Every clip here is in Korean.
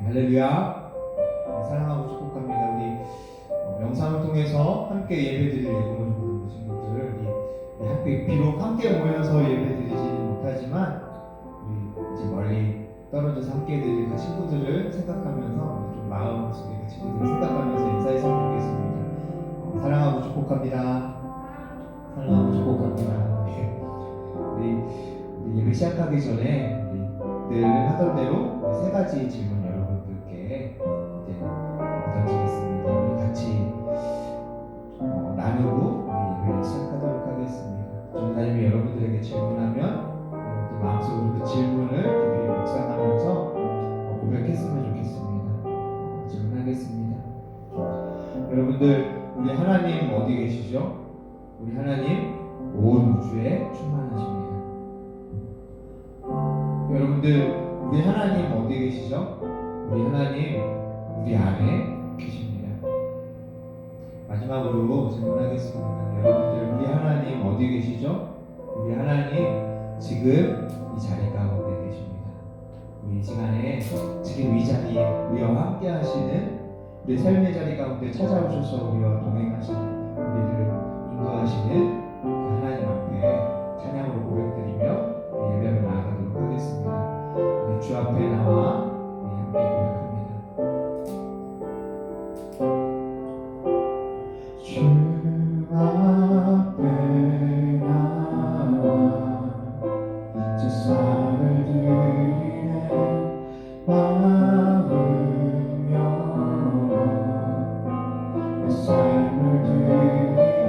할렐루야. 사랑하고 축복합니다. 우리 영상을 통해서 함께 예배드릴 예고를 부르는 친구들, 우리 함께 비록 함께 모여서 예배드리지는 못하지만 우리 이제 멀리 떨어져서 함께 드릴 그 친구들을 생각하면서 좀 마음속에 그 친구들을 생각하면서 인사했으면 좋겠습니다. 사랑하고 축복합니다. 사랑하고 축복합니다. 우리 예배 시작하기 전에 우리 늘 하던 대로 세 가지 질문 여러분들께 이제 던지겠습니다. 우리 같이 나누고 우리 예배를 시작하도록 하겠습니다. 전사님이 여러분들에게 질문하면 여러분들 마음속으로 그 질문을 우리 묵상하면서 고백했으면 좋겠습니다. 질문하겠습니다. 여러분들, 우리 하나님 어디 계시죠? 우리 하나님 온 우주에 충만하십니다. 여러분들, 우리 하나님 어디 계시죠? 우리 하나님 우리 안에 계십니다. 마지막으로 질문하겠습니다. 여러분들, 우리 하나님 어디 계시죠? 우리 하나님 지금 이 자리 가운데 계십니다. 우리 이 시간에 지금 이 자리에 우리와 함께 하시는 우리 삶의 자리 가운데 찾아오셔서 우리와 동행하시는 우리를 인도하시는 그 하나님 앞에 찬양으로 고백드리며 예배를 나아가도록 하겠습니다. 우리 주 앞에 나와 함께 고백합니다. 주 앞에 나와 제사를 드리네 마음으로 내 삶을 드리네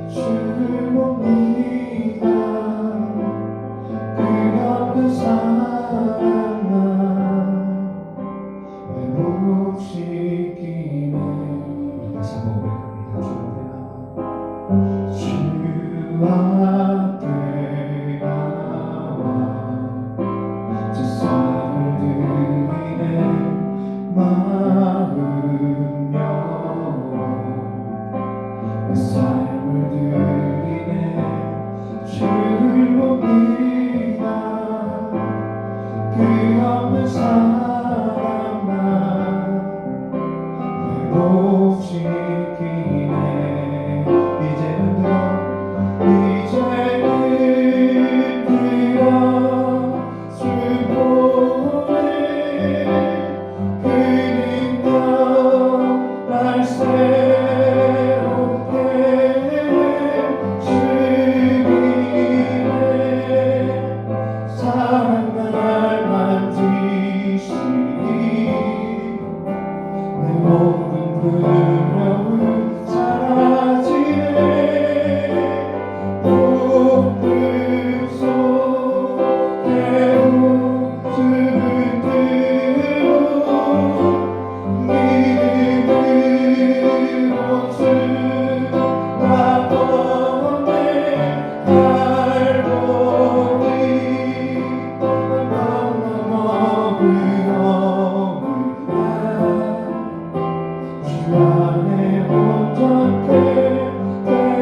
주를 봅니다. 끝없는 사랑만 회복시키네. 다시 한번 고백합니다. 주 앞에 나와 제사를 드리네 마음으로 내 삶을 드리네 주를 봅니다. 끝없는 사랑만 회복시키네. 이제는 들어 주 보내 그리며 날 새롭게 주기네. 사랑 날 만지시니 내 모든 두려움 사라지네. 꽃들 속에도 두근두근 믿음으로 주 바라보네. 날 보니 주 안에 어떻게 되니.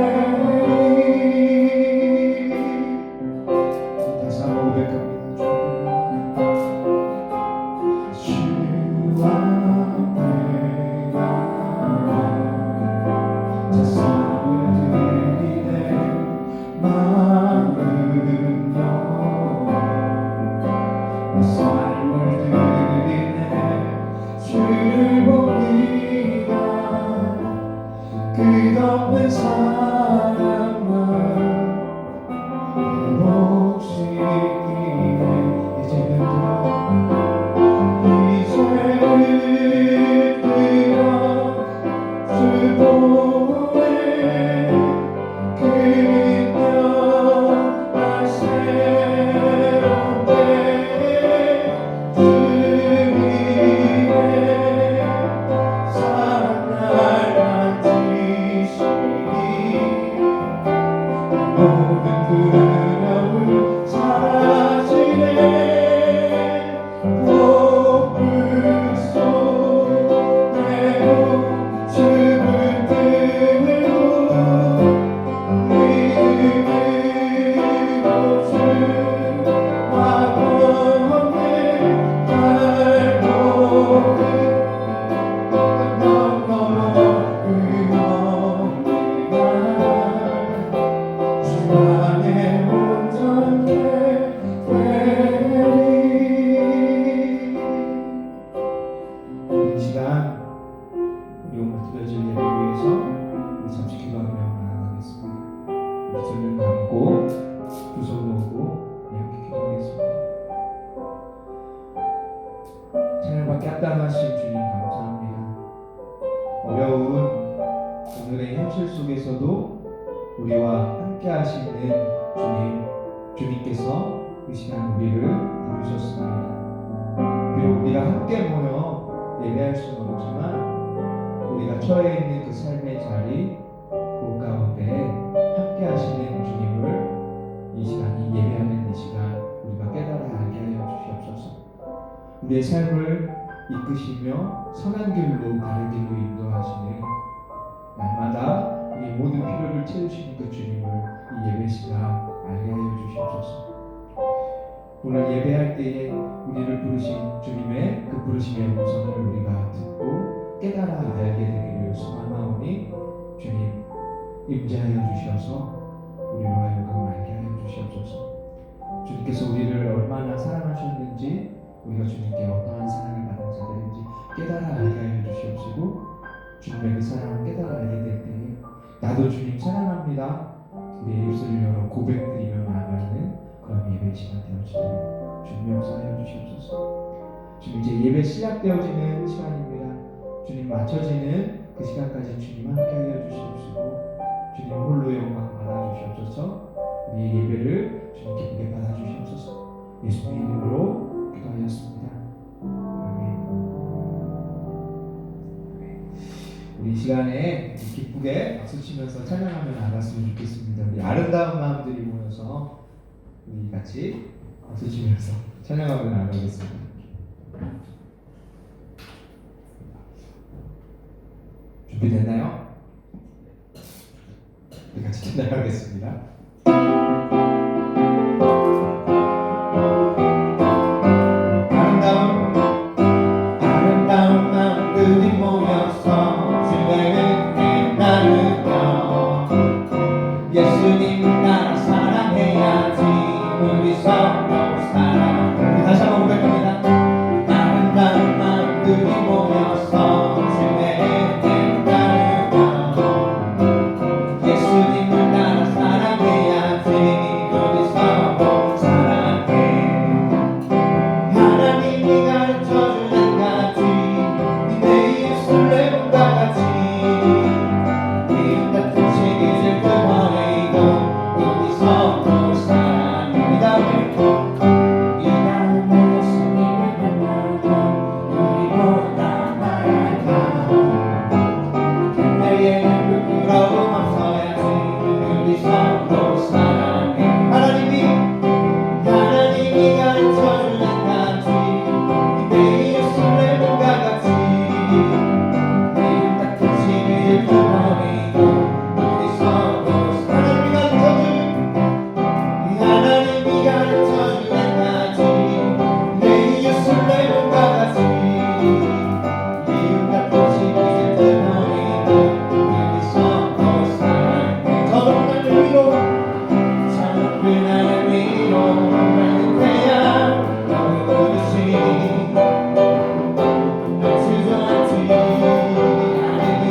다시 한번 고백합니다. 주 앞에 나와 제사를 드리네 마음으로 내 삶을 드리네 주를 봅니다. 오늘 드려질 예배 위해서 우리 잠시 기도하며 나아가겠습니다. 우리 손을 감고 두 손 모으고 함께 기도하겠습니다. 찬양받기 합당하신 주님 감사합니다. 어려운 오늘의 현실 속에서도 우리와 함께 하시는 주님께서 이 시간 우리를 부르셨습니다. 비록 우리가 함께 모여 예배할 수는 없지만 우리가 처해 있는 그 삶의 자리 그 가운데 함께 하시는 주님을 이 시간이 예배하는 이 시간 우리가 깨달아 알게 하여 주시옵소서. 우리의 삶을 이끄시며 선한 길로 바른 길로 인도하시는 날마다 우리 모든 필요를 채우시는 그 주님을 이 예배 시간 알게 하여 주시옵소서. 오늘 예배할 때에 우리를 부르신 주님의 그 부르심의 음성을 우리가 듣고 깨달아 알게 되기를 소망하오니 주님 임재하여 주셔서 우리로 하여금 알게 하여 주시옵소서. 주님께서 우리를 얼마나 사랑하셨는지 우리가 주님께 어떠한 사랑을 받은 자들인지 깨달아 알게 하여 주시옵시고 주님의 그 사랑을 깨달아 알게 될 때에 나도 주님 사랑합니다. 우리의 입술을 열어 고백드리며 나아가는 그런 예배 시간 되어지도록 주님 역사하여 주시옵소서. 주님 이제 예배 시작되어지는 시간입니다. 주님 맞춰지는 그 시간까지 주님 함께하여 주시옵시고 주님 홀로 영광 받아주시옵소서. 우리의 예배를 주님 기쁘게 받아주시옵소서. 예수님의 이름으로 기도하였습니다. 아멘. 우리 이 시간에 기쁘게 박수치면서 찬양하며 나갔으면 좋겠습니다. 우리 아름다운 마음들이 모여서 우리 같이 박수치면서 찬양하며 나가겠습니다. 준비됐나요? 우리 같이 찬양하겠습니다. 아름다운 마음들이 모여서 주의 나누며 예수님 나라 사랑해야지 우리 서로 사랑. 다시 한번 고백합니다. 아름다운 마음들이 모여서 주의 나누며 예수님을 나라 사랑해야지 우리 서로 사랑해. 하나님이 가르쳐준 가지 내 예술레몬과 같이 이웃 같은 시기를 끊어내고 우리 서로 사랑해. 이 다음에 예수님을 만나고 우리보다 나아가 내게는 부끄러움 없어야지 우리 서로 사랑해. 하나님이 가르쳐준 가지 내 예술레몬과 같이 이웃 같은 시기를 끊어내고 우리 서로 하나님이 가르쳐준 가지 내 예술레몬과 같이 이웃 같은 시기를 끊어내고 우리 서로 사랑해. 저 높은 위로 저 높은 하늘 위로 맑은 태양 너를 부르시 날 주저앉지 않으니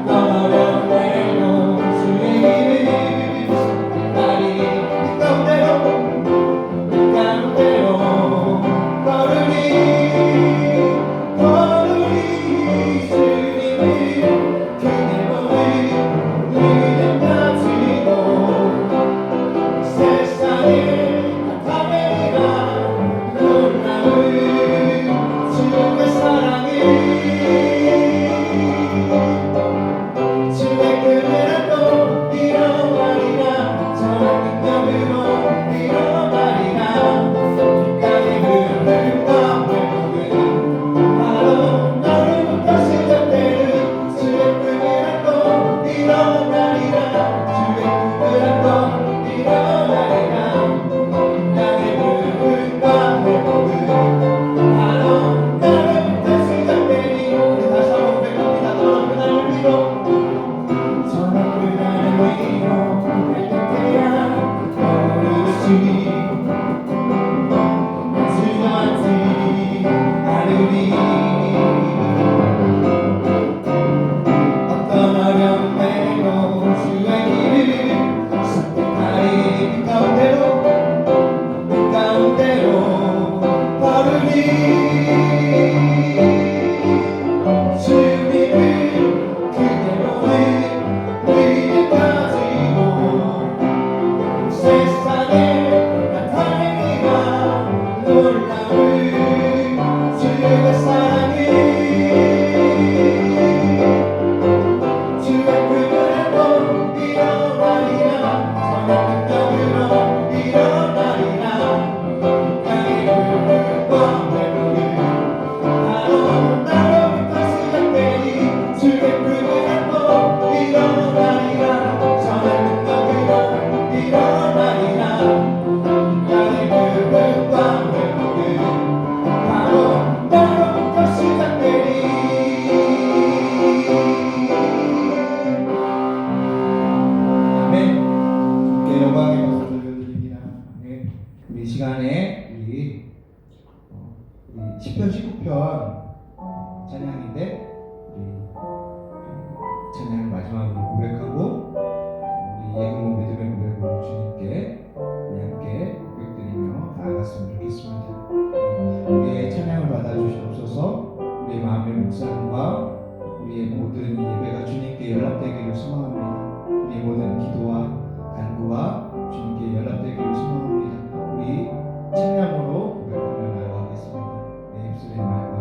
어떤 어려운 때로 주의 이름 나리 가운데로 걸으리 주님을 그대 몸을 믿음 가지고 세상을 나타내리라 놀라운 주의 사랑이 주의 그늘로 일어나리라 전한 능력으로 일어나리라 이 땅의 흐름과 회복은 바로 너로부터 시작되는 주의 그늘로 일어나리라 주의 그늘로 일어나리라 이 땅의 흐름과 회복은 바로 너로부터 시작되는 시편 19편 찬양인데 우리 찬양을 마지막으로 고백하고 우리 예금호 믿음의 고백으로 주님께 우리 함께 고백드리며 나아갔으면 좋겠습니다. 우리의 찬양을 받아주시옵소서. 우리의 마음의 묵상과 우리의 모든 예배가 주님께 연락되기를 소망합니다. 우리의 모든 기도와 간구와 주님께 연락되기를 소망합니다. 우리 찬양으로 고백하며 나아가겠습니다. 내 입술의 말과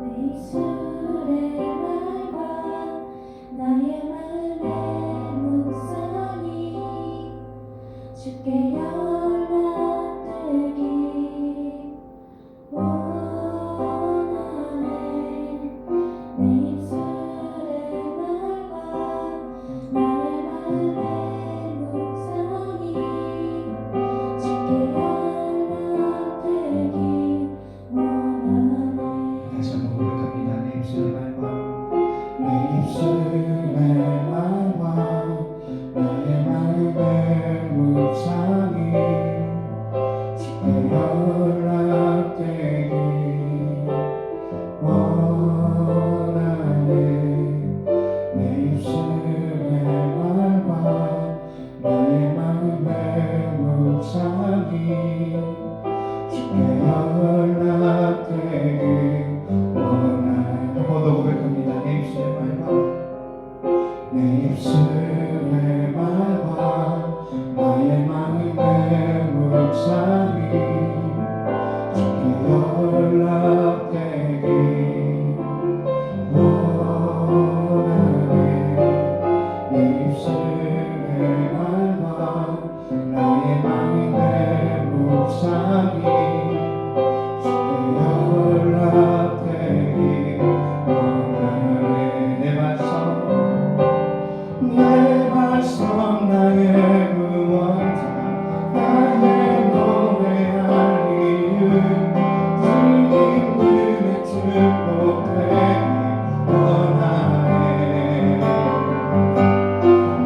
내 입술의 말과 나의 마음의 묵상이 주께 연락되기 원하네. 내 입술의 말과 나의 마음의 묵상이 주께 연락되기 원하네. 다시 한번 고백합니다. 내 입술의 말과 내 입술의 말과 나의 마음의 묵상이 주께 연락되기 원하네. 내 입술의 말과 나의 마음의 묵상이 주께 연락되기 원하네. 한 번 더 고백합니다. 내 입술의 말과 내 입술의 말과 나의 마음의 묵상이 주께 연락되기 원하네. 내 입술의 말과 나의 마음의 묵상이 주께 연락되기 원하네. 내 말씀 나의 구원자 나의 노래할 이유 주님 눈에 축복되기 원하네.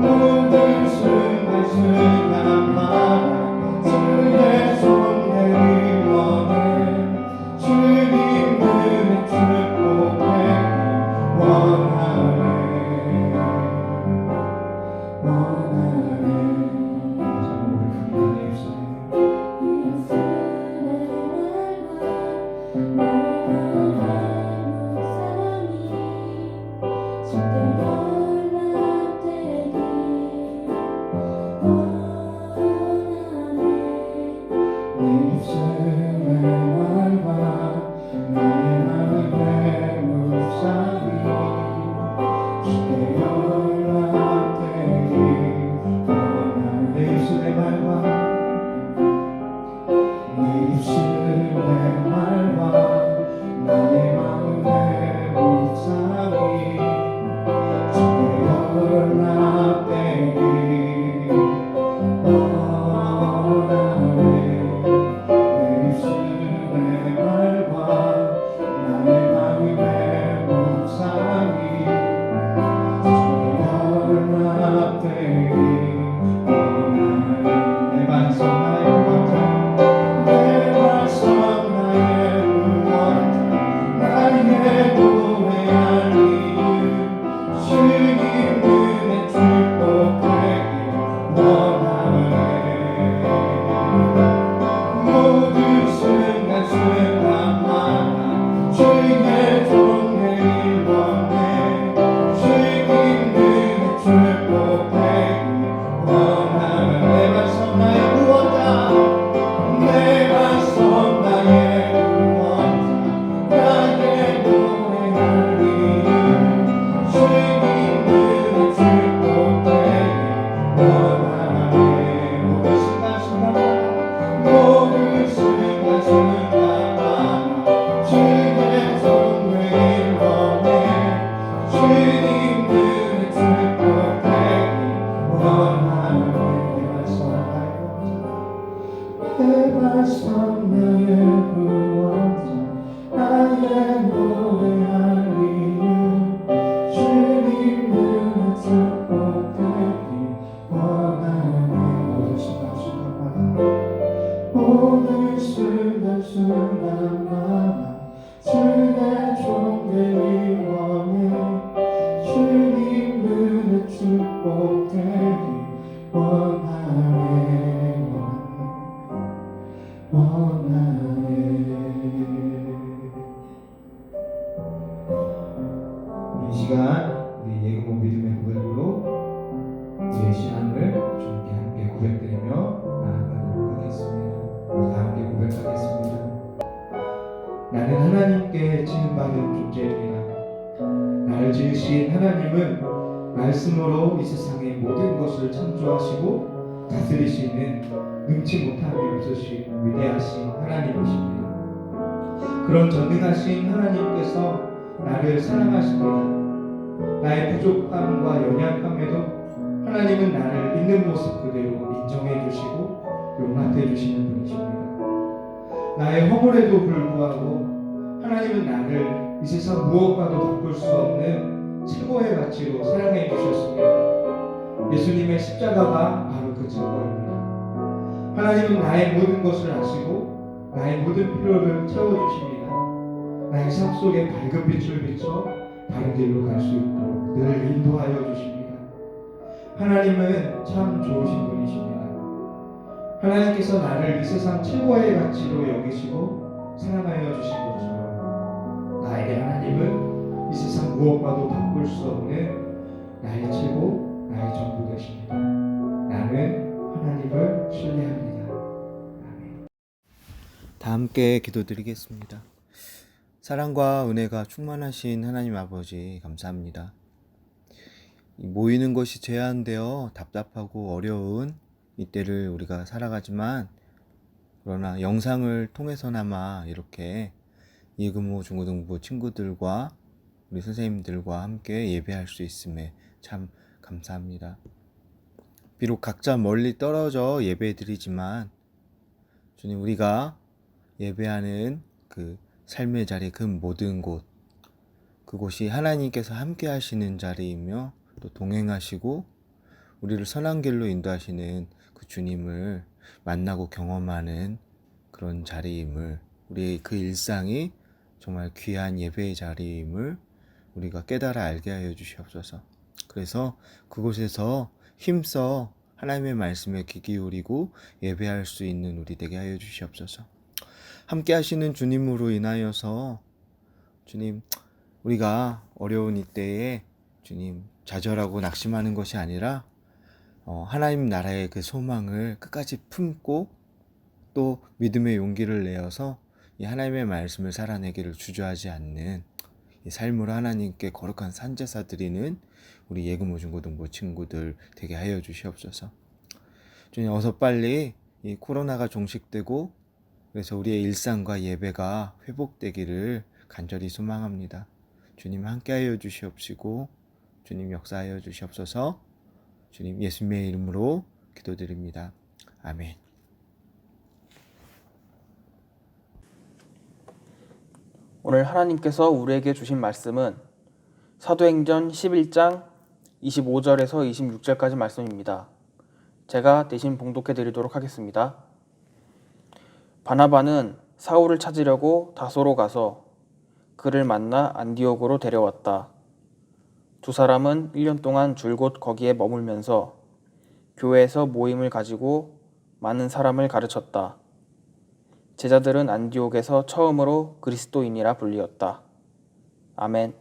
모든 순간순간마다 주의 손 내리 원해. 주님 눈에 축복되기 원하네. 순간마다 주의 존귀 원해 주님 눈의 축복되기 원하네 이 시간 우리 예금호 믿음의 고백으로 우리의 신앙을 주님께 함께 고백드리며 나아가도록 하겠습니다. 우리 함께 고백하겠습니다. 나는 하나님께 지음받은 존재입니다. 나를 지으신 하나님은 말씀으로 이 세상의 모든 것을 창조하시고 다스리시는 능치 못함이 없으신 위대하신 하나님이십니다. 그런 전능하신 하나님께서 나를 사랑하십니다. 나의 부족함과 연약함에도 하나님은 나를 있는 모습 그대로 인정해 주시고 용납해 주시는 분이십니다. 나의 허물에도 불구하고 하나님은 나를 이 세상 무엇과도 바꿀 수 없는 최고의 가치로 사랑해 주셨습니다. 예수님의 십자가가 바로 그 증거입니다. 하나님은 나의 모든 것을 아시고 나의 모든 필요를 채워주십니다. 나의 삶 속에 밝은 빛을 비춰 바른 길로 갈 수 있도록 늘 인도하여 주십니다. 하나님은 참 좋으신 분이십니다. 하나님께서 나를 이 세상 최고의 가치로 여기시고 사랑하여 주신 것처럼 나에게 하나님은 이 세상 무엇과도 바꿀 수 없는 나의 최고, 나의 전부 되십니다. 나는 하나님을 신뢰합니다. 아멘. 다 함께 기도드리겠습니다. 사랑과 은혜가 충만하신 하나님 아버지 감사합니다. 모이는 것이 제한되어 답답하고 어려운 이때를 우리가 살아가지만 그러나 영상을 통해서나마 이렇게 예금호 중고등부 친구들과 우리 선생님들과 함께 예배할 수 있음에 참 감사합니다. 비록 각자 멀리 떨어져 예배드리지만 주님, 우리가 예배하는 그 삶의 자리, 그 모든 곳, 그곳이 하나님께서 함께 하시는 자리이며 또 동행하시고 우리를 선한 길로 인도하시는 그 주님을 만나고 경험하는 그런 자리임을, 우리의 그 일상이 정말 귀한 예배의 자리임을 우리가 깨달아 알게 하여 주시옵소서. 그래서 그곳에서 힘써 하나님의 말씀에 귀 기울이고 예배할 수 있는 우리 되게 하여 주시옵소서. 함께 하시는 주님으로 인하여서 주님, 우리가 어려운 이때에 주님 좌절하고 낙심하는 것이 아니라 하나님 나라의 그 소망을 끝까지 품고 또 믿음의 용기를 내어서 이 하나님의 말씀을 살아내기를 주저하지 않는 이 삶으로 하나님께 거룩한 산제사 드리는 우리 예금호 중고등부 친구들 되게 하여 주시옵소서. 주님, 어서 빨리 이 코로나가 종식되고 그래서 우리의 일상과 예배가 회복되기를 간절히 소망합니다. 주님 함께하여 주시옵시고 주님 역사하여 주시옵소서. 주님 예수님의 이름으로 기도드립니다. 아멘. 오늘 하나님께서 우리에게 주신 말씀은 사도행전 11장 25절에서 26절까지 말씀입니다. 제가 대신 봉독해 드리도록 하겠습니다. 바나바는 사울을 찾으려고 다소로 가서 그를 만나 안디옥으로 데려왔다. 두 사람은 1년 동안 줄곧 거기에 머물면서 교회에서 모임을 가지고 많은 사람을 가르쳤다. 제자들은 안디옥에서 처음으로 그리스도인이라 불리었다. 아멘.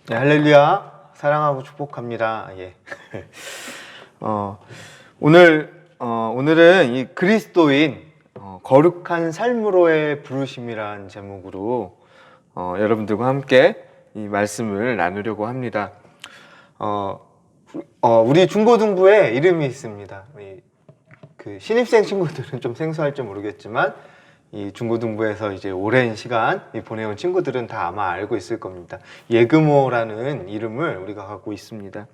네, 할렐루야. 사랑하고 축복합니다. 예. 오늘은 이 그리스도인 거룩한 삶으로의 부르심이라는 제목으로 여러분들과 함께 이 말씀을 나누려고 합니다. 우리 중고등부에 이름이 있습니다. 그 신입생 친구들은 좀 생소할지 모르겠지만 이 중고등부에서 이제 오랜 시간 보내온 친구들은 다 아마 알고 있을 겁니다. 예금호라는 이름을 우리가 갖고 있습니다.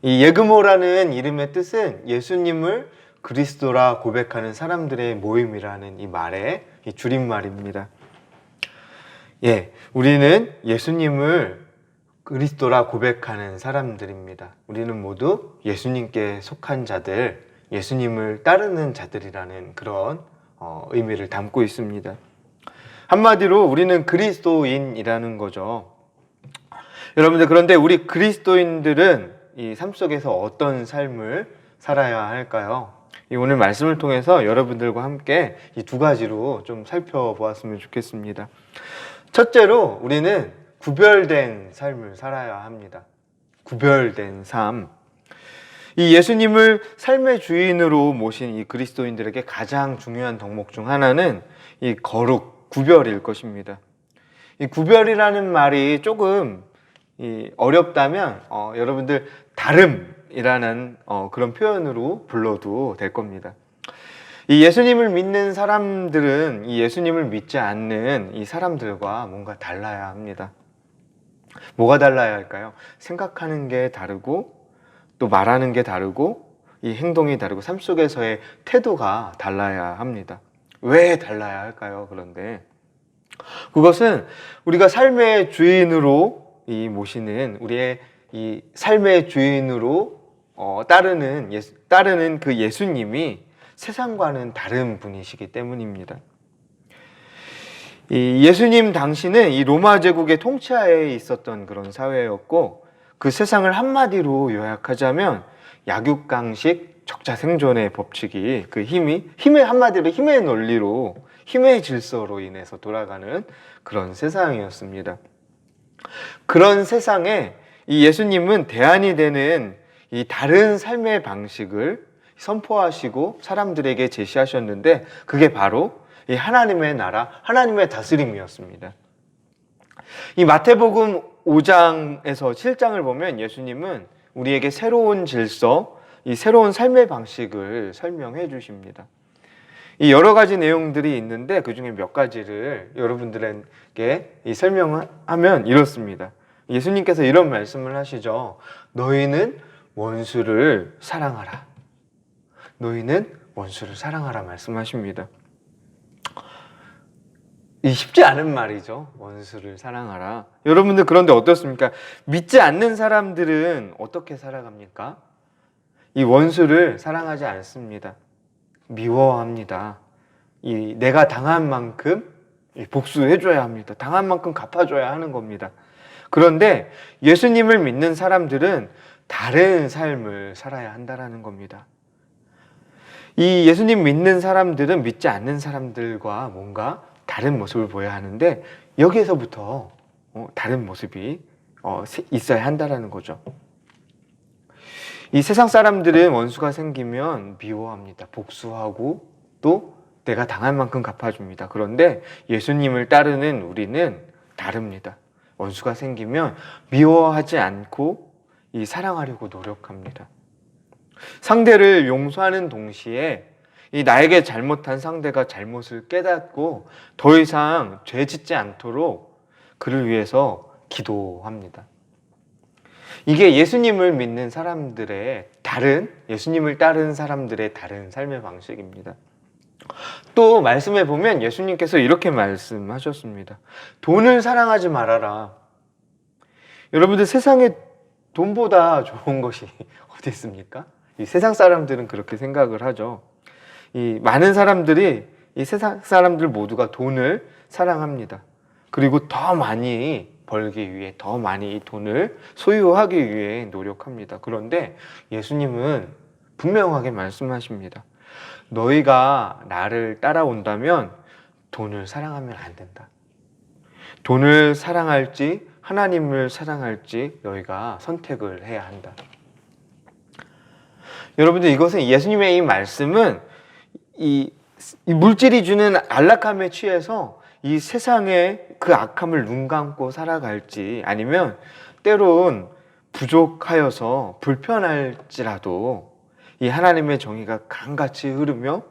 이 예금호라는 이름의 뜻은 예수님을 그리스도라 고백하는 사람들의 모임이라는 이 말의 이 줄임말입니다. 예, 우리는 예수님을 그리스도라 고백하는 사람들입니다. 우리는 모두 예수님께 속한 자들, 예수님을 따르는 자들이라는 그런 의미를 담고 있습니다. 한마디로 우리는 그리스도인이라는 거죠. 여러분들, 그런데 우리 그리스도인들은 이 삶 속에서 어떤 삶을 살아야 할까요? 오늘 말씀을 통해서 여러분들과 함께 이 두 가지로 좀 살펴보았으면 좋겠습니다. 첫째로 우리는 구별된 삶을 살아야 합니다. 구별된 삶. 이 예수님을 삶의 주인으로 모신 이 그리스도인들에게 가장 중요한 덕목 중 하나는 이 거룩, 구별일 것입니다. 이 구별이라는 말이 조금 어렵다면 여러분들 다름이라는 그런 표현으로 불러도 될 겁니다. 이 예수님을 믿는 사람들은 이 예수님을 믿지 않는 이 사람들과 뭔가 달라야 합니다. 뭐가 달라야 할까요? 생각하는 게 다르고 또 말하는 게 다르고 이 행동이 다르고 삶 속에서의 태도가 달라야 합니다. 왜 달라야 할까요? 그런데 그것은 우리가 삶의 주인으로 모시는 우리의 이 삶의 주인으로 따르는 그 예수님이 세상과는 다른 분이시기 때문입니다. 이 예수님 당시는 이 로마 제국의 통치하에 있었던 그런 사회였고, 그 세상을 한마디로 요약하자면 약육강식 적자생존의 법칙이 그 한마디로 힘의 논리로, 힘의 질서로 인해서 돌아가는 그런 세상이었습니다. 그런 세상에 이 예수님은 대안이 되는 이 다른 삶의 방식을 선포하시고 사람들에게 제시하셨는데, 그게 바로 이 하나님의 나라, 하나님의 다스림이었습니다. 이 마태복음 5장에서 7장을 보면 예수님은 우리에게 새로운 질서, 이 새로운 삶의 방식을 설명해 주십니다. 이 여러 가지 내용들이 있는데 그 중에 몇 가지를 여러분들에게 설명하면 이렇습니다. 예수님께서 이런 말씀을 하시죠. 너희는 원수를 사랑하라. 너희는 원수를 사랑하라 말씀하십니다. 쉽지 않은 말이죠. 원수를 사랑하라. 여러분들, 그런데 어떻습니까? 믿지 않는 사람들은 어떻게 살아갑니까? 이 원수를 사랑하지 않습니다. 미워합니다. 내가 당한 만큼 복수해줘야 합니다. 당한 만큼 갚아줘야 하는 겁니다. 그런데 예수님을 믿는 사람들은 다른 삶을 살아야 한다는 겁니다. 이 예수님 믿는 사람들은 믿지 않는 사람들과 뭔가 다른 모습을 보여야 하는데, 여기에서부터 다른 모습이 있어야 한다는 거죠. 이 세상 사람들은 원수가 생기면 미워합니다. 복수하고 또 내가 당한 만큼 갚아줍니다. 그런데 예수님을 따르는 우리는 다릅니다. 원수가 생기면 미워하지 않고 사랑하려고 노력합니다. 상대를 용서하는 동시에 나에게 잘못한 상대가 잘못을 깨닫고 더 이상 죄 짓지 않도록 그를 위해서 기도합니다. 이게 예수님을 믿는 사람들의 예수님을 따르는 사람들의 다른 삶의 방식입니다. 또 말씀해 보면 예수님께서 이렇게 말씀하셨습니다. 돈을 사랑하지 말아라. 여러분들, 세상에 돈보다 좋은 것이 어디 있습니까? 이 세상 사람들은 그렇게 생각을 하죠. 많은 사람들이, 이 세상 사람들 모두가 돈을 사랑합니다. 그리고 더 많이 벌기 위해, 더 많이 돈을 소유하기 위해 노력합니다. 그런데 예수님은 분명하게 말씀하십니다. 너희가 나를 따라온다면 돈을 사랑하면 안 된다. 돈을 사랑할지 하나님을 사랑할지 너희가 선택을 해야 한다. 여러분들, 이것은 예수님의 이 말씀은 이 물질이 주는 안락함에 취해서 이 세상의 그 악함을 눈 감고 살아갈지, 아니면 때론 부족하여서 불편할지라도 이 하나님의 정의가 강같이 흐르며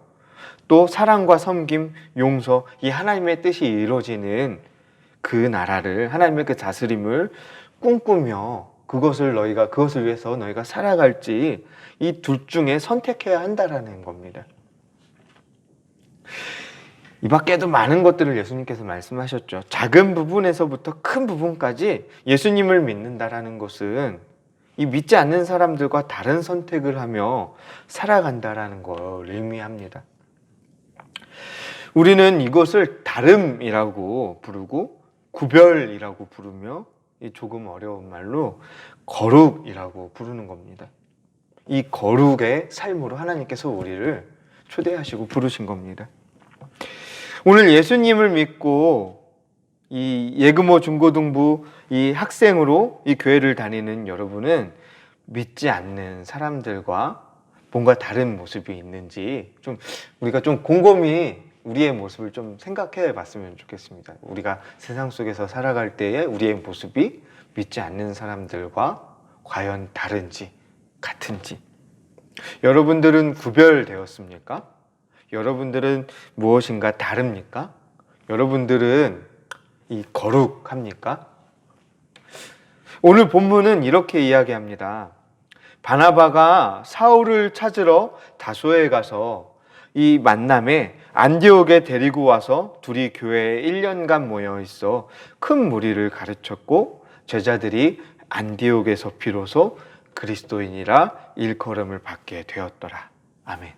또 사랑과 섬김, 용서, 이 하나님의 뜻이 이루어지는 그 나라를, 하나님의 그 다스림을 꿈꾸며 그것을 위해서 너희가 살아갈지, 이 둘 중에 선택해야 한다라는 겁니다. 이 밖에도 많은 것들을 예수님께서 말씀하셨죠. 작은 부분에서부터 큰 부분까지 예수님을 믿는다라는 것은 이 믿지 않는 사람들과 다른 선택을 하며 살아간다라는 걸 의미합니다. 우리는 이것을 다름이라고 부르고 구별이라고 부르며 이 조금 어려운 말로 거룩이라고 부르는 겁니다. 이 거룩의 삶으로 하나님께서 우리를 초대하시고 부르신 겁니다. 오늘 예수님을 믿고 이 예금호 중고등부 이 학생으로 이 교회를 다니는 여러분은 믿지 않는 사람들과 뭔가 다른 모습이 있는지 좀 우리가 좀 곰곰이 우리의 모습을 좀 생각해 봤으면 좋겠습니다. 우리가 세상 속에서 살아갈 때에 우리의 모습이 믿지 않는 사람들과 과연 다른지 같은지. 여러분들은 구별되었습니까? 여러분들은 무엇인가 다릅니까? 여러분들은 이 거룩합니까? 오늘 본문은 이렇게 이야기합니다. 바나바가 사울을 찾으러 다소에 가서 이 만남에 안디옥에 데리고 와서 둘이 교회에 1년간 모여 있어 큰 무리를 가르쳤고 제자들이 안디옥에서 비로소 그리스도인이라 일컬음을 받게 되었더라. 아멘.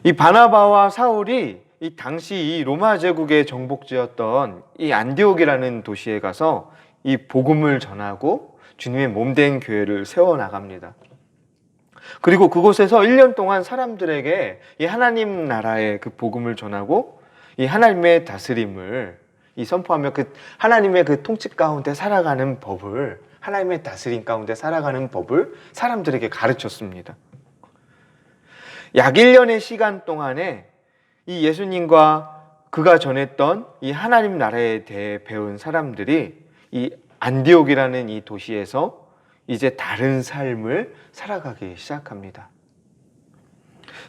이 바나바와 사울이 이 당시 이 로마 제국의 정복지였던 이 안디옥이라는 도시에 가서 이 복음을 전하고 주님의 몸된 교회를 세워나갑니다. 그리고 그곳에서 1년 동안 사람들에게 이 하나님 나라의 그 복음을 전하고 이 하나님의 다스림을 이 선포하며 그 하나님의 그 통치 가운데 살아가는 법을 하나님의 다스림 가운데 살아가는 법을 사람들에게 가르쳤습니다. 약 1년의 시간 동안에 이 예수님과 그가 전했던 이 하나님 나라에 대해 배운 사람들이 이 안디옥이라는 이 도시에서 이제 다른 삶을 살아가기 시작합니다.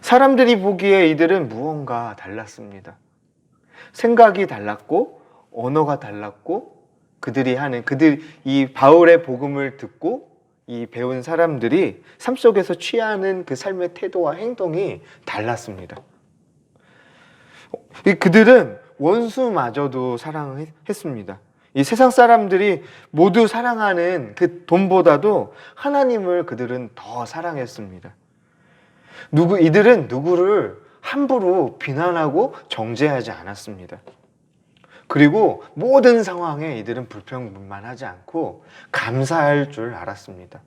사람들이 보기에 이들은 무언가 달랐습니다. 생각이 달랐고 언어가 달랐고 이 바울의 복음을 듣고 이 배운 사람들이 삶 속에서 취하는 그 삶의 태도와 행동이 달랐습니다. 그들은 원수마저도 사랑했습니다. 이 세상 사람들이 모두 사랑하는 그 돈보다도 하나님을 그들은 더 사랑했습니다. 이들은 누구를 함부로 비난하고 정죄하지 않았습니다. 그리고 모든 상황에 이들은 불평불만하지 않고 감사할 줄 알았습니다.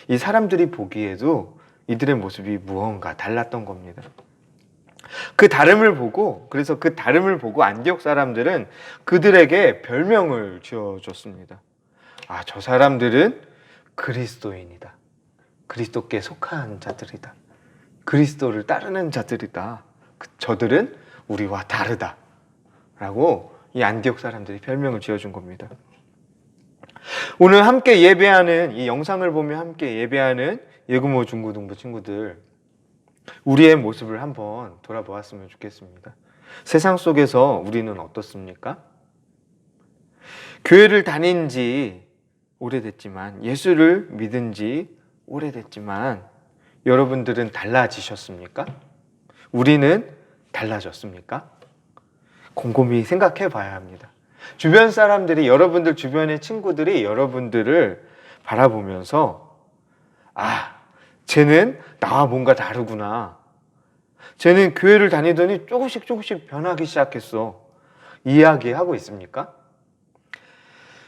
이 사람들이 보기에도 이들의 모습이 무언가 달랐던 겁니다. 그래서 그 다름을 보고 안디옥 사람들은 그들에게 별명을 지어줬습니다. 아, 저 사람들은 그리스도인이다. 그리스도께 속한 자들이다. 그리스도를 따르는 자들이다. 저들은 우리와 다르다. 라고 이 안디옥 사람들이 별명을 지어준 겁니다. 오늘 함께 예배하는 이 영상을 보며 함께 예배하는 예금호 중고등부 친구들, 우리의 모습을 한번 돌아보았으면 좋겠습니다. 세상 속에서 우리는 어떻습니까? 교회를 다닌 지 오래됐지만, 예수를 믿은 지 오래됐지만 여러분들은 달라지셨습니까? 우리는 달라졌습니까? 곰곰이 생각해 봐야 합니다. 주변 사람들이, 여러분들 주변의 친구들이 여러분들을 바라보면서 아, 쟤는 나와 뭔가 다르구나. 쟤는 교회를 다니더니 조금씩 변하기 시작했어. 이야기하고 있습니까?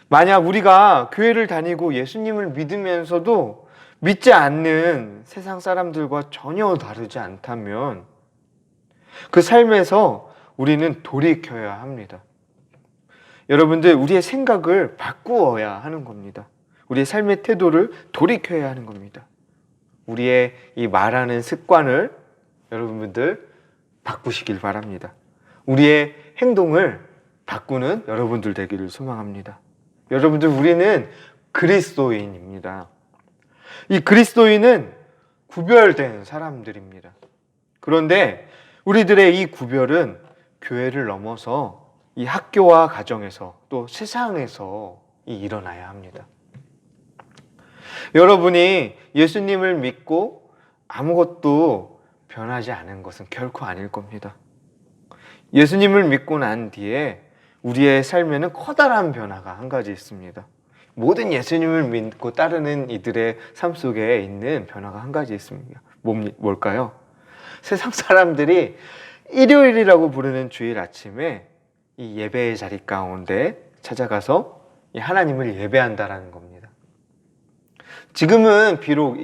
만약 우리가 교회를 다니고 예수님을 믿으면서도 믿지 않는 세상 사람들과 전혀 다르지 않다면 그 삶에서 우리는 돌이켜야 합니다. 여러분들, 우리의 생각을 바꾸어야 하는 겁니다. 우리의 삶의 태도를 돌이켜야 하는 겁니다. 우리의 이 말하는 습관을 여러분들 바꾸시길 바랍니다. 우리의 행동을 바꾸는 여러분들 되기를 소망합니다. 여러분들, 우리는 그리스도인입니다. 이 그리스도인은 구별된 사람들입니다. 그런데 우리들의 이 구별은 교회를 넘어서 이 학교와 가정에서 또 세상에서 일어나야 합니다. 여러분이 예수님을 믿고 아무것도 변하지 않은 것은 결코 아닐 겁니다. 예수님을 믿고 난 뒤에 우리의 삶에는 커다란 변화가 한 가지 있습니다. 모든 예수님을 믿고 따르는 이들의 삶 속에 있는 변화가 한 가지 있습니다. 뭘까요? 세상 사람들이 일요일이라고 부르는 주일 아침에 이 예배의 자리 가운데 찾아가서 이 하나님을 예배한다라는 겁니다. 지금은 비록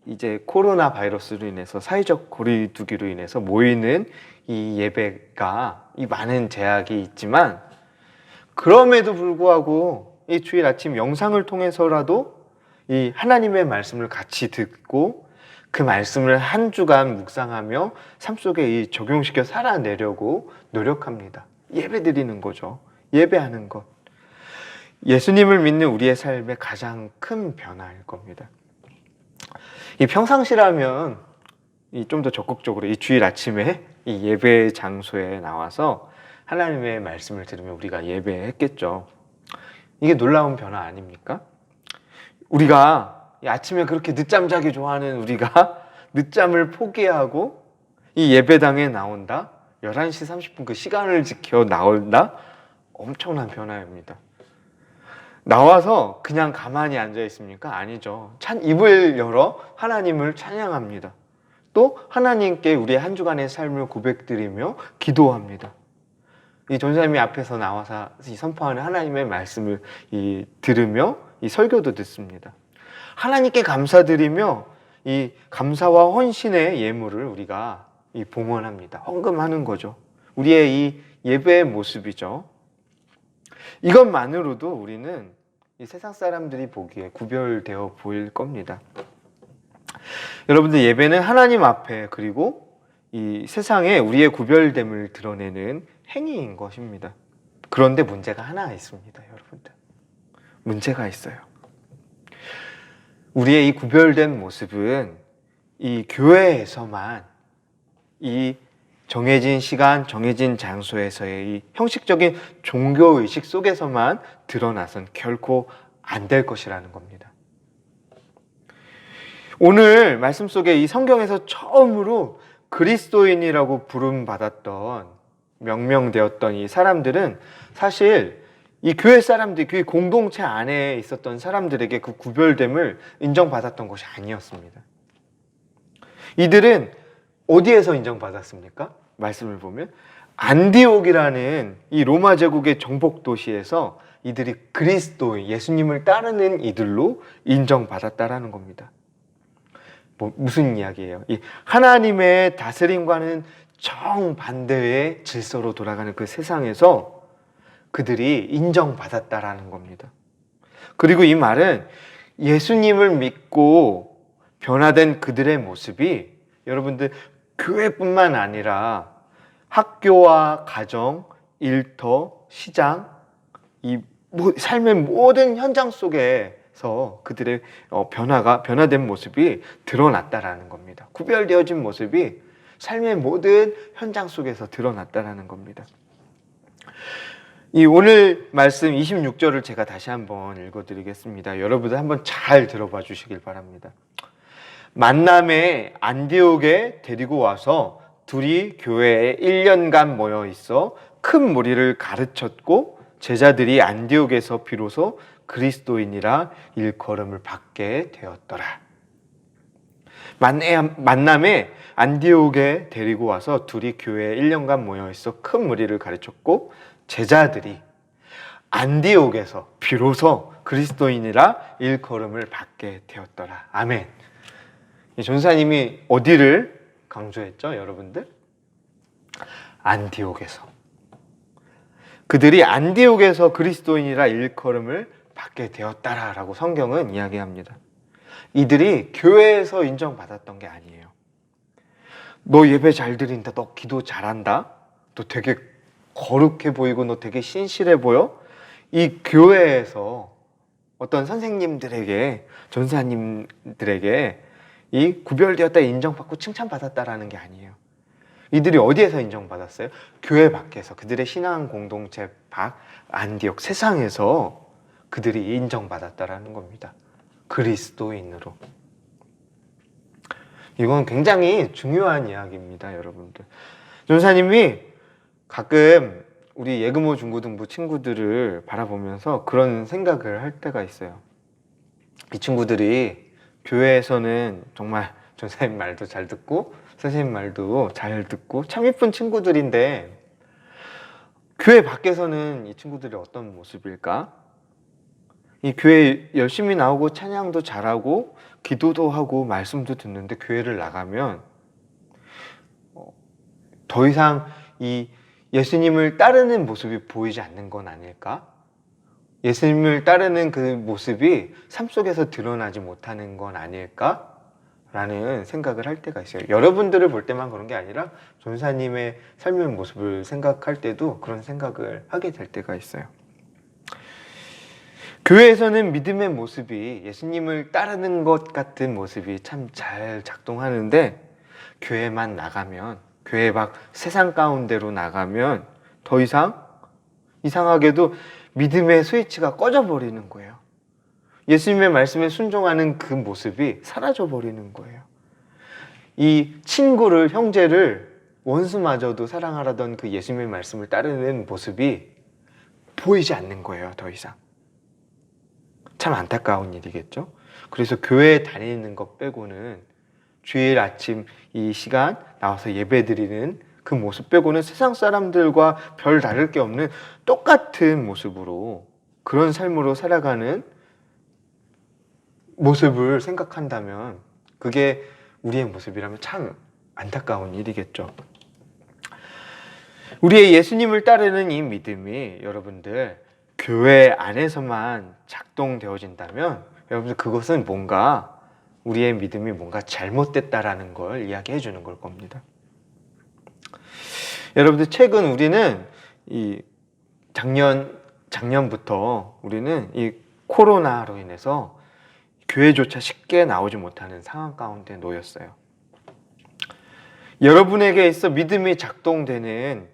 이제 코로나 바이러스로 인해서 사회적 거리두기로 인해서 모이는 이 예배가 이 많은 제약이 있지만, 그럼에도 불구하고 이 주일 아침 영상을 통해서라도 이 하나님의 말씀을 같이 듣고 그 말씀을 한 주간 묵상하며 삶 속에 이 적용시켜 살아내려고 노력합니다. 예배 드리는 거죠. 예배하는 것. 예수님을 믿는 우리의 삶의 가장 큰 변화일 겁니다. 이 평상시라면 좀 더 적극적으로 이 주일 아침에 이 예배 장소에 나와서 하나님의 말씀을 들으며 우리가 예배했겠죠. 이게 놀라운 변화 아닙니까? 우리가 이 아침에 그렇게 늦잠 자기 좋아하는 우리가 늦잠을 포기하고 이 예배당에 나온다? 11시 30분 그 시간을 지켜 나온다? 엄청난 변화입니다. 나와서 그냥 가만히 앉아 있습니까? 아니죠. 입을 열어 하나님을 찬양합니다. 또 하나님께 우리의 한 주간의 삶을 고백드리며 기도합니다. 이 전사님이 앞에서 나와서 선포하는 하나님의 말씀을 들으며 이 설교도 듣습니다. 하나님께 감사드리며 이 감사와 헌신의 예물을 우리가 봉헌합니다. 헌금하는 거죠. 우리의 이 예배의 모습이죠. 이것만으로도 우리는 이 세상 사람들이 보기에 구별되어 보일 겁니다. 여러분들, 예배는 하나님 앞에 그리고 이 세상에 우리의 구별됨을 드러내는 행위인 것입니다. 그런데 문제가 하나 있습니다, 여러분들. 문제가 있어요. 우리의 이 구별된 모습은 이 교회에서만 이 정해진 시간, 정해진 장소에서의 이 형식적인 종교의식 속에서만 드러나선 결코 안 될 것이라는 겁니다. 오늘 말씀 속에 이 성경에서 처음으로 그리스도인이라고 부름받았던, 명명되었던 이 사람들은 사실 이 교회 사람들, 교회 공동체 안에 있었던 사람들에게 그 구별됨을 인정받았던 것이 아니었습니다. 이들은 어디에서 인정받았습니까? 말씀을 보면 안디옥이라는 이 로마 제국의 정복 도시에서 이들이 그리스도인, 예수님을 따르는 이들로 인정받았다라는 겁니다. 무슨 이야기예요? 이 하나님의 다스림과는 정반대의 질서로 돌아가는 그 세상에서 그들이 인정받았다라는 겁니다. 그리고 이 말은 예수님을 믿고 변화된 그들의 모습이 여러분들 교회뿐만 아니라 학교와 가정, 일터, 시장, 이 삶의 모든 현장 속에서 그들의 변화된 모습이 드러났다라는 겁니다. 구별되어진 모습이 삶의 모든 현장 속에서 드러났다라는 겁니다. 이 오늘 말씀 26절을 제가 다시 한번 읽어드리겠습니다. 여러분들 한번 잘 들어봐 주시길 바랍니다. 만남에 안디옥에 데리고 와서 둘이 교회에 1년간 모여 있어 큰 무리를 가르쳤고 제자들이 안디옥에서 비로소 그리스도인이라 일컬음을 받게 되었더라. 만남에 안디옥에 데리고 와서 둘이 교회에 1년간 모여 있어 큰 무리를 가르쳤고 제자들이 안디옥에서 비로소 그리스도인이라 일컬음을 받게 되었더라. 아멘. 전사님이 어디를 강조했죠, 여러분들? 안디옥에서. 그들이 안디옥에서 그리스도인이라 일컬음을 받게 되었다라고 성경은 이야기합니다. 이들이 교회에서 인정받았던 게 아니에요. 너 예배 잘 드린다, 너 기도 잘한다, 너 되게 거룩해 보이고 너 되게 신실해 보여. 이 교회에서 어떤 선생님들에게, 전사님들에게 이 구별되었다, 인정받고 칭찬받았다라는 게 아니에요. 이들이 어디에서 인정받았어요? 교회 밖에서, 그들의 신앙 공동체 밖, 안디옥, 세상에서 그들이 인정받았다라는 겁니다. 그리스도인으로. 이건 굉장히 중요한 이야기입니다, 여러분들. 전사님이 가끔 우리 예금호 중고등부 친구들을 바라보면서 그런 생각을 할 때가 있어요. 이 친구들이 교회에서는 정말 전사님 말도 잘 듣고 선생님 말도 잘 듣고 참 예쁜 친구들인데 교회 밖에서는 이 친구들이 어떤 모습일까? 이 교회 열심히 나오고 찬양도 잘하고 기도도 하고 말씀도 듣는데 교회를 나가면 더 이상 이 예수님을 따르는 모습이 보이지 않는 건 아닐까? 예수님을 따르는 그 모습이 삶 속에서 드러나지 못하는 건 아닐까? 라는 생각을 할 때가 있어요. 여러분들을 볼 때만 그런 게 아니라 전사님의 삶의 모습을 생각할 때도 그런 생각을 하게 될 때가 있어요. 교회에서는 믿음의 모습이 예수님을 따르는 것 같은 모습이 참 잘 작동하는데 교회만 나가면, 교회 밖 세상 가운데로 나가면 더 이상 이상하게도 믿음의 스위치가 꺼져버리는 거예요. 예수님의 말씀에 순종하는 그 모습이 사라져버리는 거예요. 이 친구를, 형제를, 원수마저도 사랑하라던 그 예수님의 말씀을 따르는 모습이 보이지 않는 거예요, 더 이상. 참 안타까운 일이겠죠? 그래서 교회에 다니는 것 빼고는 주일 아침 이 시간 나와서 예배 드리는 그 모습 빼고는 세상 사람들과 별 다를 게 없는 똑같은 모습으로, 그런 삶으로 살아가는 모습을 생각한다면 그게 우리의 모습이라면 참 안타까운 일이겠죠. 우리의 예수님을 따르는 이 믿음이 여러분들 교회 안에서만 작동되어진다면 여러분들 그것은 뭔가 우리의 믿음이 뭔가 잘못됐다라는 걸 이야기해 주는 걸 겁니다. 여러분들 최근 우리는 이 작년부터 우리는 이 코로나로 인해서 교회조차 쉽게 나오지 못하는 상황 가운데 놓였어요. 여러분에게 있어 믿음이 작동되는,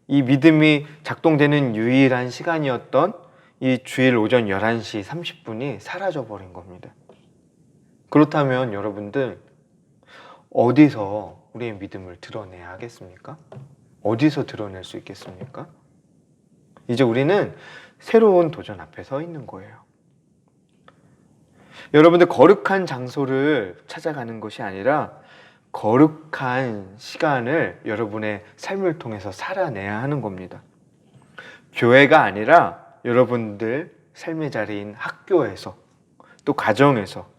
이 믿음이 작동되는 유일한 시간이었던 이 주일 오전 11시 30분이 사라져버린 겁니다. 그렇다면 여러분들 어디서 우리의 믿음을 드러내야 하겠습니까? 어디서 드러낼 수 있겠습니까? 이제 우리는 새로운 도전 앞에 서 있는 거예요. 여러분들 거룩한 장소를 찾아가는 것이 아니라 거룩한 시간을 여러분의 삶을 통해서 살아내야 하는 겁니다. 교회가 아니라 여러분들 삶의 자리인 학교에서, 또 가정에서,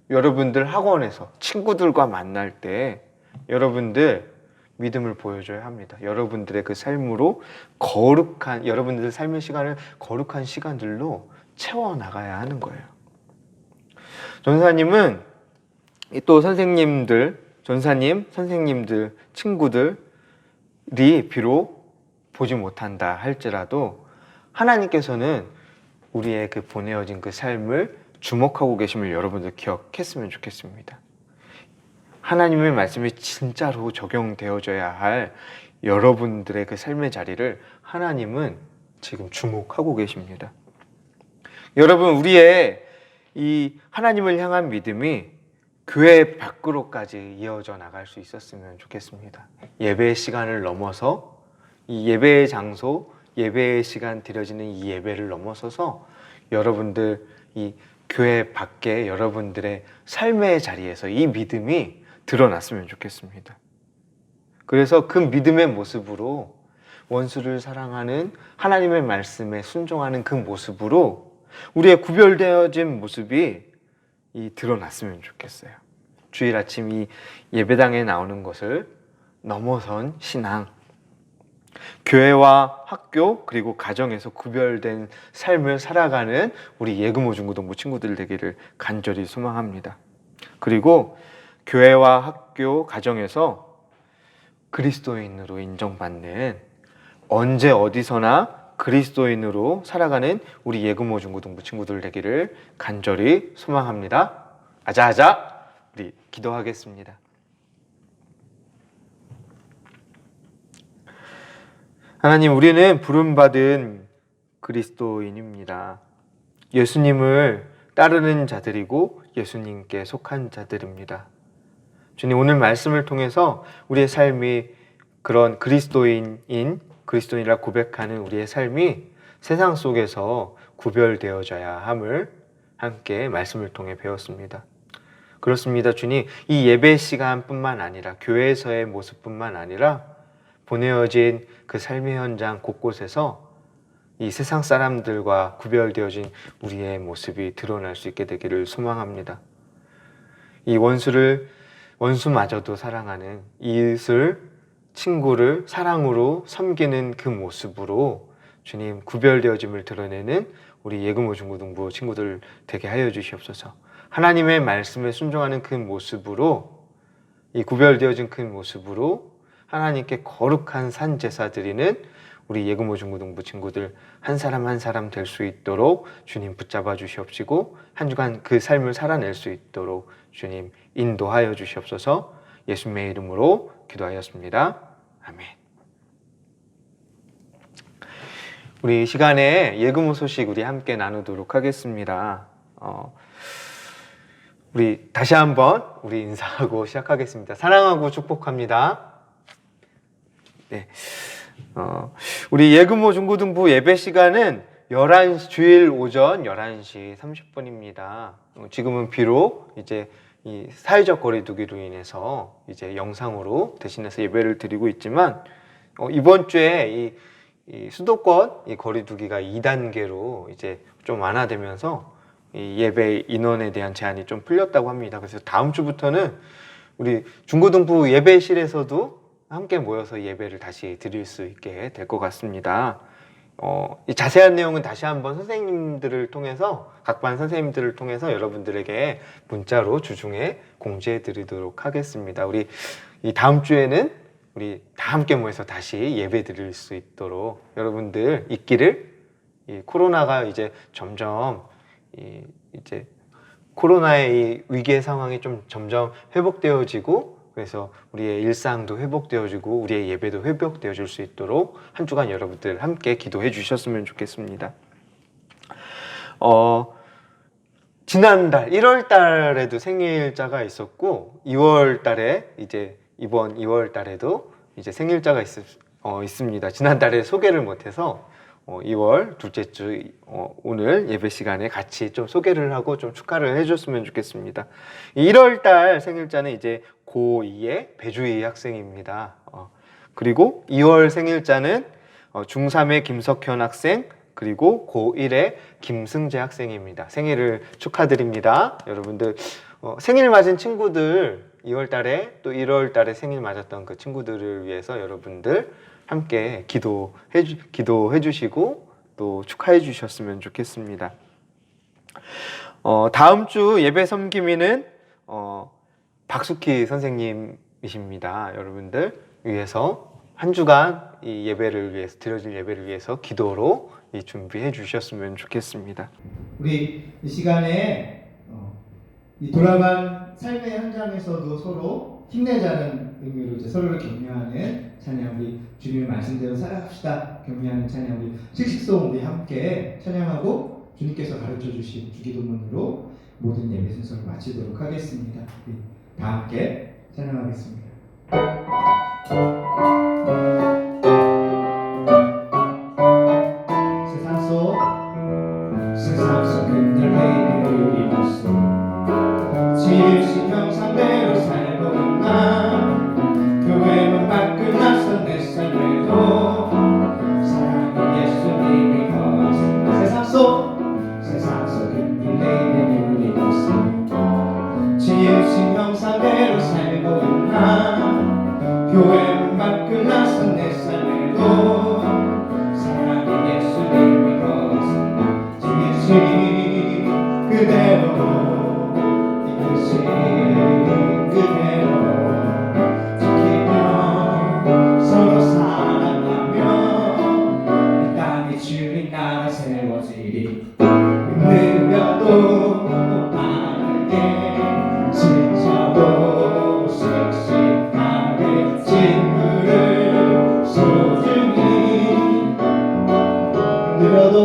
여러분들 학원에서 친구들과 만날 때 여러분들 믿음을 보여줘야 합니다. 여러분들의 그 삶으로 거룩한, 여러분들의 삶의 시간을 거룩한 시간들로 채워나가야 하는 거예요. 전사님은 또 전사님, 선생님들, 친구들이 비록 보지 못한다 할지라도 하나님께서는 우리의 그 보내어진 그 삶을 주목하고 계심을 여러분들 기억했으면 좋겠습니다. 하나님의 말씀이 진짜로 적용되어져야 할 여러분들의 그 삶의 자리를 하나님은 지금 주목하고 계십니다. 여러분, 우리의 이 하나님을 향한 믿음이 교회 밖으로까지 이어져 나갈 수 있었으면 좋겠습니다. 예배의 시간을 넘어서, 이 예배의 장소, 예배의 시간 드려지는 이 예배를 넘어서서 여러분들 이 교회 밖에 여러분들의 삶의 자리에서 이 믿음이 드러났으면 좋겠습니다. 그래서 그 믿음의 모습으로 원수를 사랑하는 하나님의 말씀에 순종하는 그 모습으로 우리의 구별되어진 모습이 드러났으면 좋겠어요. 주일 아침 이 예배당에 나오는 것을 넘어선 신앙, 교회와 학교 그리고 가정에서 구별된 삶을 살아가는 우리 예금호 중고등부 친구들 되기를 간절히 소망합니다. 그리고 교회와 학교, 가정에서 그리스도인으로 인정받는, 언제 어디서나 그리스도인으로 살아가는 우리 예금호 중고등부 친구들 되기를 간절히 소망합니다. 아자아자 우리 기도하겠습니다. 하나님, 우리는 부름받은 그리스도인입니다. 예수님을 따르는 자들이고 예수님께 속한 자들입니다. 주님, 오늘 말씀을 통해서 우리의 삶이 그런 그리스도인이라 고백하는 우리의 삶이 세상 속에서 구별되어져야 함을 함께 말씀을 통해 배웠습니다. 그렇습니다, 주님. 이 예배 시간뿐만 아니라 교회에서의 모습뿐만 아니라 보내어진 그 삶의 현장 곳곳에서 이 세상 사람들과 구별되어진 우리의 모습이 드러날 수 있게 되기를 소망합니다. 이 원수마저도 사랑하는 이웃을, 친구를 사랑으로 섬기는 그 모습으로 주님 구별되어짐을 드러내는 우리 예금호 중고등부 친구들 되게 하여 주시옵소서. 하나님의 말씀에 순종하는 그 모습으로, 이 구별되어진 그 모습으로 하나님께 거룩한 산 제사 드리는 우리 예금호 중고등부 친구들 한 사람 한 사람 될 수 있도록 주님 붙잡아 주시옵시고, 한 주간 그 삶을 살아낼 수 있도록 주님 인도하여 주시옵소서. 예수님의 이름으로 기도하였습니다. 아멘. 우리 이 시간에 예금호 소식 우리 함께 나누도록 하겠습니다. 우리 다시 한번 우리 인사하고 시작하겠습니다. 사랑하고 축복합니다. 네. 우리 예금호 중고등부 예배 시간은 11시, 주일 오전 11시 30분입니다. 지금은 비록 이제 이 사회적 거리두기로 인해서 이제 영상으로 대신해서 예배를 드리고 있지만, 이번 주에 이 수도권 이 거리두기가 2단계로 이제 좀 완화되면서 이 예배 인원에 대한 제한이 좀 풀렸다고 합니다. 그래서 다음 주부터는 우리 중고등부 예배실에서도 함께 모여서 예배를 다시 드릴 수 있게 될 것 같습니다. 이 자세한 내용은 다시 한번 선생님들을 통해서, 각 반 선생님들을 통해서 여러분들에게 문자로 주중에 공지해 드리도록 하겠습니다. 우리 이 다음 주에는 우리 다 함께 모여서 다시 예배 드릴 수 있도록 여러분들 있기를, 이 코로나가 이제 점점 이제 코로나의 이 위기의 상황이 좀 점점 회복되어지고, 그래서 우리의 일상도 회복되어지고 우리의 예배도 회복되어질 수 있도록 한 주간 여러분들 함께 기도해 주셨으면 좋겠습니다. 지난달 1월 달에도 생일자가 있었고, 2월 달에 이제 이번 2월 달에도 이제 생일자가 있습니다. 지난달에 소개를 못해서 2월 둘째 주 오늘 예배 시간에 같이 좀 소개를 하고 좀 축하를 해줬으면 좋겠습니다. 1월 달 생일자는 이제 고2의 배주희 학생입니다. 그리고 2월 생일자는 중3의 김석현 학생, 그리고 고1의 김승재 학생입니다. 생일을 축하드립니다. 여러분들 생일 맞은 친구들, 2월 달에 또 1월 달에 생일 맞았던 그 친구들을 위해서 여러분들 함께 기도해 주시고 또 축하해 주셨으면 좋겠습니다. 다음 주 예배 섬김이는 박숙희 선생님이십니다. 여러분들 위해서 한 주간 이 예배를 위해서, 드려질 예배를 위해서 기도로 준비해 주셨으면 좋겠습니다. 우리 이 시간에 이 돌아간 삶의 현장에서도 서로 힘내자는 의미로 이제 서로를 격려하는 찬양, 우리 주님의 말씀대로 살아갑시다 격려하는 찬양, 우리 씩씩송 우리 함께 찬양하고 주님께서 가르쳐 주신 주기도문으로 모든 예배 순서를 마치도록 하겠습니다. 우리 다 함께 찬양하겠습니다. 세상 속 끝날 내일을 입었어 지으신 형상대로 살고 있나 교회만 밖을 나선 내 삶에도 사랑의 예수님이 거하신다. 세상 속 끝날 내일을 입었어 지으신 형상대로 살고 있나 교회만 밖을 나선 내 삶에도 사랑의 예수님이 거하신다. 지으신 그대로 그대로 지키며 서로 사랑하며 이 땅에 주의 나라 세워지리. 힘들어도 빠르게 지쳐도 씩씩하게 친구를 소중히 힘들어도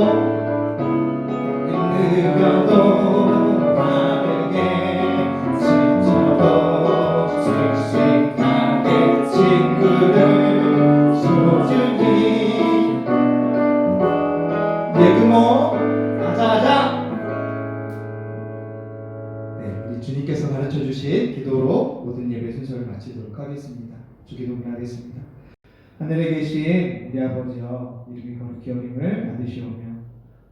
예금호 가자. 네, 우리 주님께서 가르쳐 주신 기도로 모든 예배 순서를 마치도록 하겠습니다. 주기도를 하겠습니다. 하늘에 계신 우리 아버지여, 이름이 거룩히 여김을 받으시오며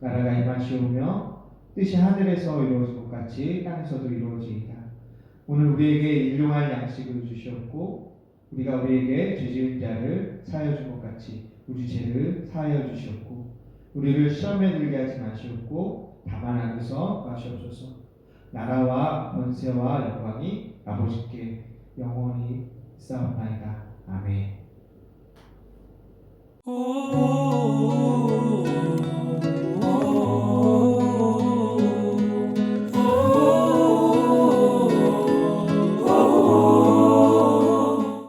나라가 임하시오며 뜻이 하늘에서 이루어진 것 같이 땅에서도 이루어지이다. 오늘 우리에게 일용할 양식을 주시옵고 우리가 우리에게 죄 지은 자를 사하여 준 것 같이 우리 죄를 사하여 주시옵고 우리를 시험에 들게 하지 마시옵고 다만 악에서 구하시옵소서. 나라와 권세와 영광이 아버지께 영원히 있사옵나이다. 아멘. 오